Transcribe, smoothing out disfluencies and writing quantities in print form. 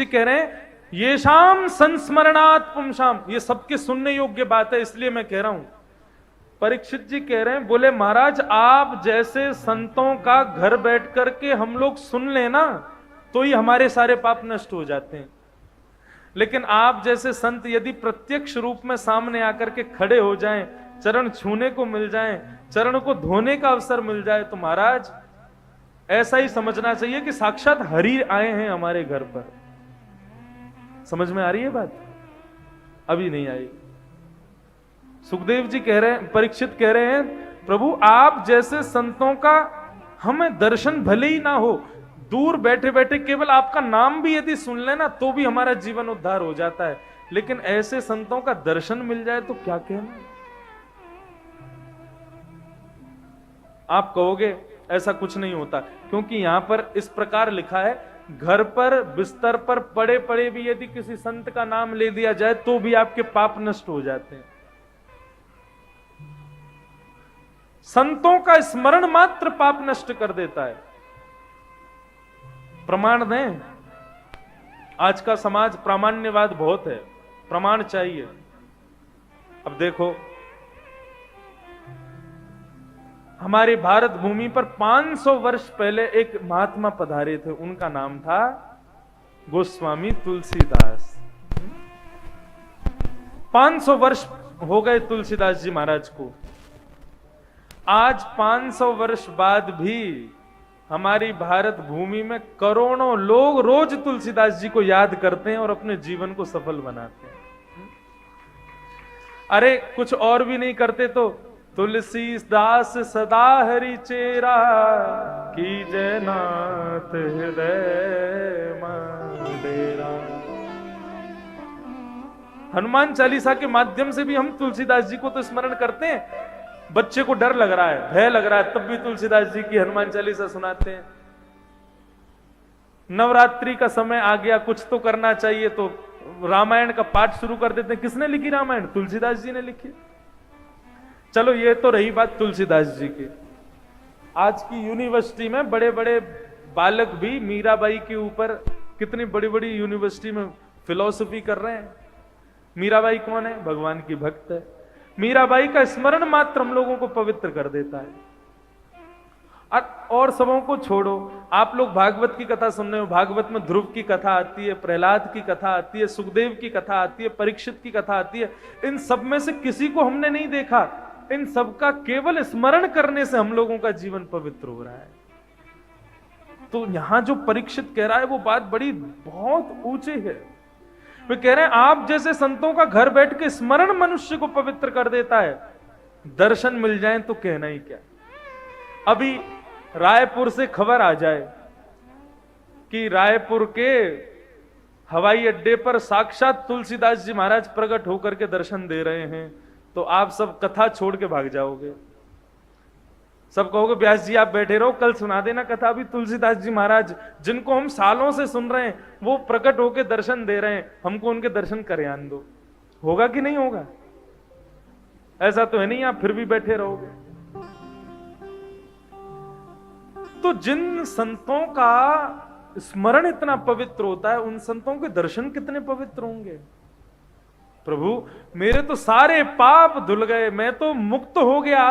कह रहे हैं ये शाम संस्मरणात् पुंसाम, ये सबके सुनने योग्य बात है, इसलिए मैं कह रहा हूं। परीक्षित जी कह रहे हैं, बोले महाराज आप जैसे संतों का घर बैठ करके हम लोग सुन लेना तो ही हमारे सारे पाप नष्ट हो जाते हैं, लेकिन आप जैसे संत यदि प्रत्यक्ष रूप में सामने आकर के खड़े हो जाएं, चरण छूने को मिल जाएं, चरण को धोने का अवसर मिल जाए, तो महाराज ऐसा ही समझना चाहिए कि साक्षात हरि आए हैं हमारे घर पर। समझ में आ रही है बात? अभी नहीं आई। सुखदेव जी कह रहे हैं, परीक्षित कह रहे हैं, प्रभु आप जैसे संतों का हमें दर्शन भले ही ना हो, दूर बैठे बैठे केवल आपका नाम भी यदि सुन लेना तो भी हमारा जीवन उद्धार हो जाता है, लेकिन ऐसे संतों का दर्शन मिल जाए तो क्या कहना। आप कहोगे ऐसा कुछ नहीं होता, क्योंकि यहां पर इस प्रकार लिखा है, घर पर बिस्तर पर पड़े पड़े भी यदि किसी संत का नाम ले दिया जाए तो भी आपके पाप नष्ट हो जाते हैं। संतों का स्मरण मात्र पाप नष्ट कर देता है। प्रमाण दें? आज का समाज प्रामाण्यवाद बहुत है, प्रमाण चाहिए। अब देखो, हमारे भारत भूमि पर 500 वर्ष पहले एक महात्मा पधारे थे, उनका नाम था गोस्वामी तुलसीदास। 500 वर्ष हो गए तुलसीदास जी महाराज को। आज 500 वर्ष बाद भी हमारी भारत भूमि में करोड़ों लोग रोज तुलसीदास जी को याद करते हैं और अपने जीवन को सफल बनाते हैं। अरे कुछ और भी नहीं करते तो तुलसीदास सदा हरि चेरा की जयनाथ हृदय मंडेरा। हनुमान चालीसा के माध्यम से भी हम तुलसीदास जी को तो स्मरण करते हैं। बच्चे को डर लग रहा है, भय लग रहा है, तब भी तुलसीदास जी की हनुमान चालीसा सुनाते हैं। नवरात्रि का समय आ गया, कुछ तो करना चाहिए, तो रामायण का पाठ शुरू कर देते हैं। किसने लिखी रामायण? तुलसीदास जी ने लिखी। चलो ये तो रही बात तुलसीदास जी की। आज की यूनिवर्सिटी में बड़े बड़े बालक भी मीराबाई के ऊपर, कितनी बड़ी बड़ी यूनिवर्सिटी में फिलॉसफी कर रहे हैं। मीराबाई कौन है? भगवान की भक्त है। मीराबाई का स्मरण मात्र हम लोगों को पवित्र कर देता है। और सबों को छोड़ो, आप लोग भागवत की कथा सुन रहे हो, भागवत में ध्रुव की कथा आती है, प्रहलाद की कथा आती है, सुखदेव की कथा आती है, परीक्षित की कथा आती है। इन सब में से किसी को हमने नहीं देखा, इन सबका केवल स्मरण करने से हम लोगों का जीवन पवित्र हो रहा है। तो यहां जो परीक्षित कह रहा है वो बात बड़ी बहुत ऊंची है। वे कह रहे हैं आप जैसे संतों का घर बैठ के स्मरण मनुष्य को पवित्र कर देता है, दर्शन मिल जाए तो कहना ही क्या। अभी रायपुर से खबर आ जाए कि रायपुर के हवाई अड्डे पर साक्षात तुलसीदास जी महाराज प्रकट होकर के दर्शन दे रहे हैं, तो आप सब कथा छोड़ के भाग जाओगे। सब कहोगे व्यास जी आप बैठे रहो, कल सुना देना कथा। अभी तुलसीदास जी महाराज जिनको हम सालों से सुन रहे हैं वो प्रकट होकर दर्शन दे रहे हैं, हमको उनके दर्शन करयान दो। होगा कि नहीं होगा? ऐसा तो है नहीं आप फिर भी बैठे रहोगे। तो जिन संतों का स्मरण इतना पवित्र होता है, उन संतों के दर्शन कितने पवित्र होंगे। प्रभु मेरे तो सारे पाप धुल गए, मैं तो मुक्त हो गया।